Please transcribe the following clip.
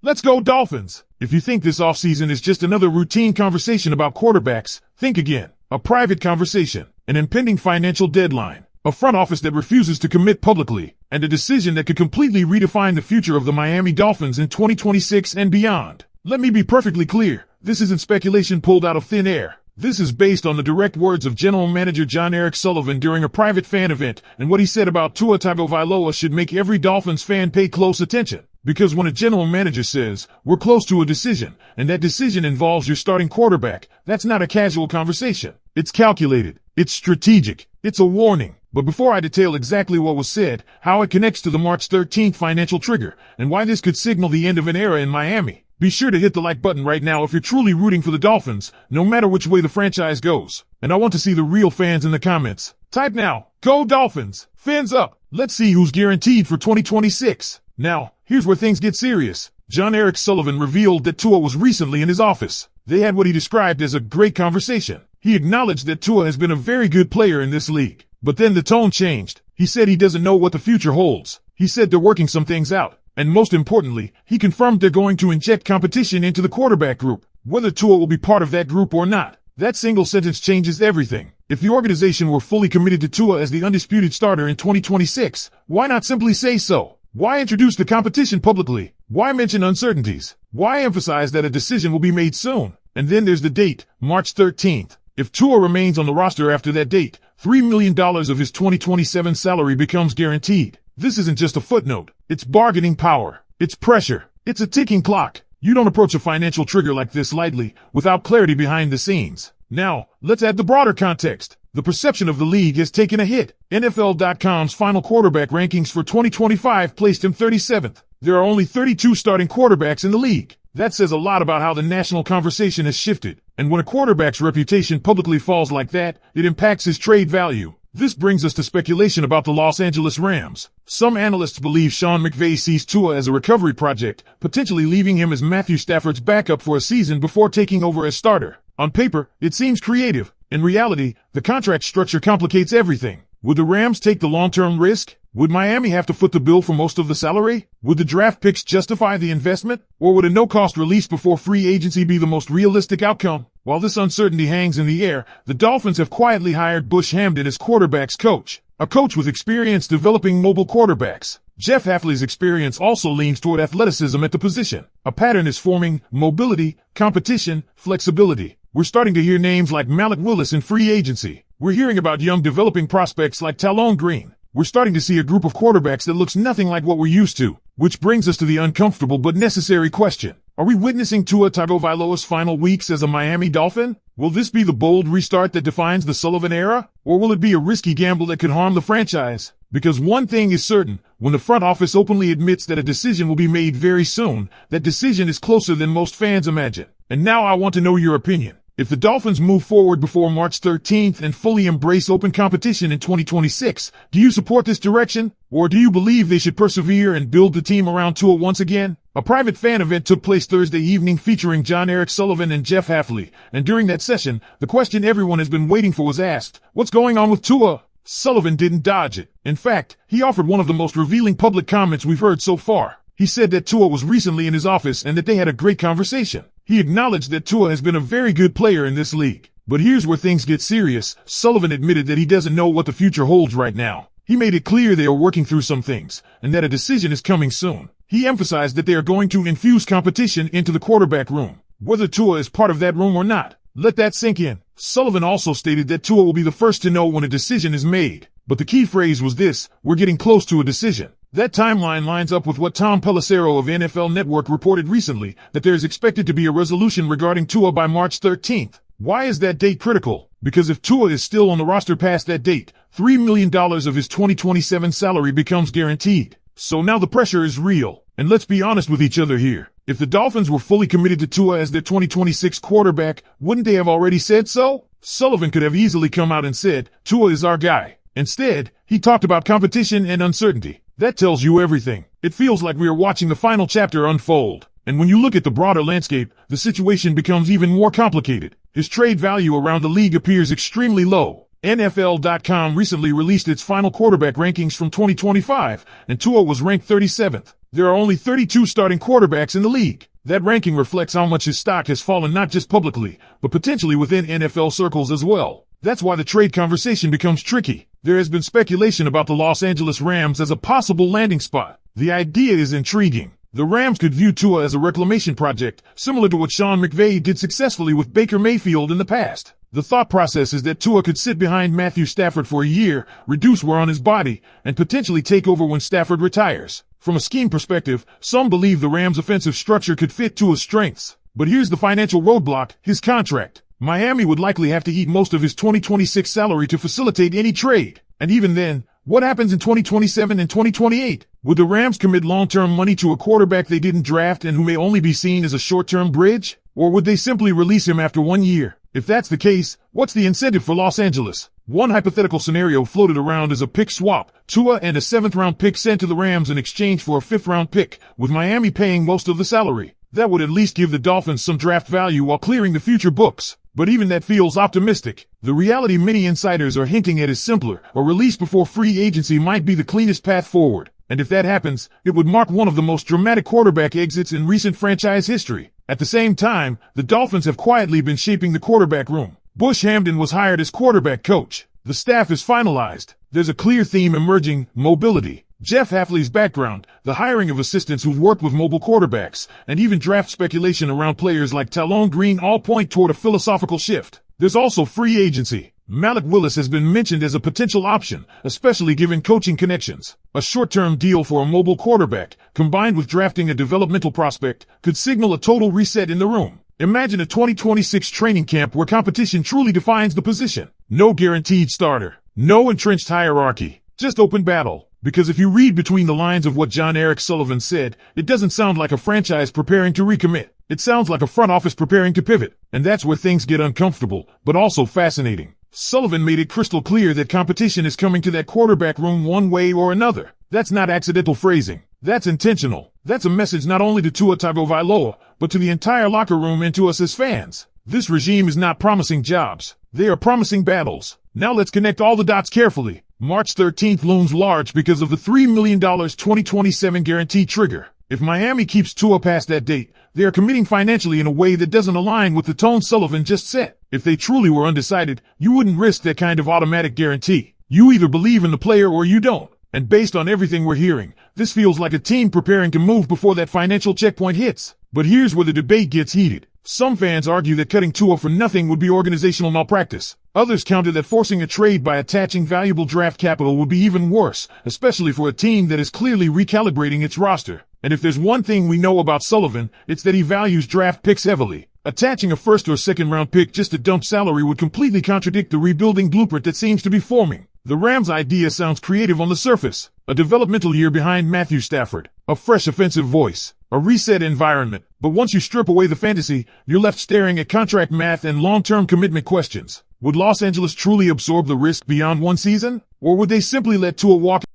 Let's go Dolphins! If you think this offseason is just another routine conversation about quarterbacks, think again. A private conversation, an impending financial deadline, a front office that refuses to commit publicly, and a decision that could completely redefine the future of the Miami Dolphins in 2026 and beyond. Let me be perfectly clear, this isn't speculation pulled out of thin air. This is based on the direct words of General Manager John Eric Sullivan during a private fan event, and what he said about Tua Tagovailoa should make every Dolphins fan pay close attention. Because when a general manager says, we're close to a decision, and that decision involves your starting quarterback, that's not a casual conversation. It's calculated. It's strategic. It's a warning. But before I detail exactly what was said, how it connects to the March 13th financial trigger, and why this could signal the end of an era in Miami, be sure to hit the like button right now if you're truly rooting for the Dolphins, no matter which way the franchise goes. And I want to see the real fans in the comments. Type now, go Dolphins! Fins up! Let's see who's guaranteed for 2026. Now, here's where things get serious. John Eric Sullivan revealed that Tua was recently in his office. They had what he described as a great conversation. He acknowledged that Tua has been a very good player in this league. But then the tone changed. He said he doesn't know what the future holds. He said they're working some things out. And most importantly, he confirmed they're going to inject competition into the quarterback group, whether Tua will be part of that group or not. That single sentence changes everything. If the organization were fully committed to Tua as the undisputed starter in 2026, why not simply say so? Why introduce the competition publicly? Why mention uncertainties? Why emphasize that a decision will be made soon? And then there's the date, March 13th. If Tua remains on the roster after that date, $3 million of his 2027 salary becomes guaranteed. This isn't just a footnote. It's bargaining power. It's pressure. It's a ticking clock. You don't approach a financial trigger like this lightly, without clarity behind the scenes. Now, let's add the broader context. The perception of the league has taken a hit. NFL.com's final quarterback rankings for 2025 placed him 37th. There are only 32 starting quarterbacks in the league. That says a lot about how the national conversation has shifted. And when a quarterback's reputation publicly falls like that, it impacts his trade value. This brings us to speculation about the Los Angeles Rams. Some analysts believe Sean McVay sees Tua as a recovery project, potentially leaving him as Matthew Stafford's backup for a season before taking over as starter. On paper, it seems creative. In reality, the contract structure complicates everything. Would the Rams take the long-term risk? Would Miami have to foot the bill for most of the salary? Would the draft picks justify the investment? Or would a no-cost release before free agency be the most realistic outcome? While this uncertainty hangs in the air, the Dolphins have quietly hired Bush Hamdan as quarterbacks coach, a coach with experience developing mobile quarterbacks. Jeff Hafley's experience also leans toward athleticism at the position. A pattern is forming: mobility, competition, flexibility. We're starting to hear names like Malik Willis in free agency. We're hearing about young developing prospects like Talon Green. We're starting to see a group of quarterbacks that looks nothing like what we're used to. Which brings us to the uncomfortable but necessary question. Are we witnessing Tua Tagovailoa's final weeks as a Miami Dolphin? Will this be the bold restart that defines the Sullivan era? Or will it be a risky gamble that could harm the franchise? Because one thing is certain, when the front office openly admits that a decision will be made very soon, that decision is closer than most fans imagine. And now I want to know your opinion. If the Dolphins move forward before March 13th and fully embrace open competition in 2026, do you support this direction? Or do you believe they should persevere and build the team around Tua once again? A private fan event took place Thursday evening featuring John Eric Sullivan and Jeff Hafley, and during that session, the question everyone has been waiting for was asked, what's going on with Tua? Sullivan didn't dodge it. In fact, he offered one of the most revealing public comments we've heard so far. He said that Tua was recently in his office and that they had a great conversation. He acknowledged that Tua has been a very good player in this league. But here's where things get serious. Sullivan admitted that he doesn't know what the future holds right now. He made it clear they are working through some things, and that a decision is coming soon. He emphasized that they are going to infuse competition into the quarterback room, whether Tua is part of that room or not. Let that sink in. Sullivan also stated that Tua will be the first to know when a decision is made. But the key phrase was this: we're getting close to a decision. That timeline lines up with what Tom Pelissero of NFL Network reported recently, that there is expected to be a resolution regarding Tua by March 13th. Why is that date critical? Because if Tua is still on the roster past that date, $3 million of his 2027 salary becomes guaranteed. So now the pressure is real. And let's be honest with each other here. If the Dolphins were fully committed to Tua as their 2026 quarterback, wouldn't they have already said so? Sullivan could have easily come out and said, Tua is our guy. Instead, he talked about competition and uncertainty. That tells you everything. It feels like we are watching the final chapter unfold. And when you look at the broader landscape, the situation becomes even more complicated. His trade value around the league appears extremely low. NFL.com recently released its final quarterback rankings from 2025, and Tua was ranked 37th. There are only 32 starting quarterbacks in the league. That ranking reflects how much his stock has fallen not just publicly, but potentially within NFL circles as well. That's why the trade conversation becomes tricky. There has been speculation about the Los Angeles Rams as a possible landing spot. The idea is intriguing. The Rams could view Tua as a reclamation project, similar to what Sean McVay did successfully with Baker Mayfield in the past. The thought process is that Tua could sit behind Matthew Stafford for a year, reduce wear on his body, and potentially take over when Stafford retires. From a scheme perspective, some believe the Rams' offensive structure could fit Tua's strengths. But here's the financial roadblock: his contract. Miami would likely have to eat most of his 2026 salary to facilitate any trade. And even then, what happens in 2027 and 2028? Would the Rams commit long-term money to a quarterback they didn't draft and who may only be seen as a short-term bridge? Or would they simply release him after 1 year? If that's the case, what's the incentive for Los Angeles? One hypothetical scenario floated around is a pick swap, Tua and a 7th-round pick sent to the Rams in exchange for a 5th-round pick, with Miami paying most of the salary. That would at least give the Dolphins some draft value while clearing the future books. But even that feels optimistic. The reality many insiders are hinting at is simpler. A release before free agency might be the cleanest path forward. And if that happens, it would mark one of the most dramatic quarterback exits in recent franchise history. At the same time, the Dolphins have quietly been shaping the quarterback room. Bush Hamdan was hired as quarterback coach. The staff is finalized. There's a clear theme emerging: mobility. Jeff Hafley's background, the hiring of assistants who've worked with mobile quarterbacks, and even draft speculation around players like Talon Green all point toward a philosophical shift. There's also free agency. Malik Willis has been mentioned as a potential option, especially given coaching connections. A short-term deal for a mobile quarterback, combined with drafting a developmental prospect, could signal a total reset in the room. Imagine a 2026 training camp where competition truly defines the position. No guaranteed starter. No entrenched hierarchy. Just open battle. Because if you read between the lines of what John Eric Sullivan said, it doesn't sound like a franchise preparing to recommit. It sounds like a front office preparing to pivot. And that's where things get uncomfortable, but also fascinating. Sullivan made it crystal clear that competition is coming to that quarterback room one way or another. That's not accidental phrasing. That's intentional. That's a message not only to Tua Tagovailoa, but to the entire locker room and to us as fans. This regime is not promising jobs. They are promising battles. Now let's connect all the dots carefully. March 13th looms large because of the $3 million 2027 guarantee trigger. If Miami keeps Tua past that date, they are committing financially in a way that doesn't align with the tone Sullivan just set. If they truly were undecided, you wouldn't risk that kind of automatic guarantee. You either believe in the player or you don't. And based on everything we're hearing, this feels like a team preparing to move before that financial checkpoint hits. But here's where the debate gets heated. Some fans argue that cutting Tua for nothing would be organizational malpractice. Others counter that forcing a trade by attaching valuable draft capital would be even worse, especially for a team that is clearly recalibrating its roster. And if there's one thing we know about Sullivan, it's that he values draft picks heavily. Attaching a 1st or 2nd round pick just to dump salary would completely contradict the rebuilding blueprint that seems to be forming. The Rams' idea sounds creative on the surface. A developmental year behind Matthew Stafford. A fresh offensive voice. A reset environment. But once you strip away the fantasy, you're left staring at contract math and long-term commitment questions. Would Los Angeles truly absorb the risk beyond one season? Or would they simply let Tua walk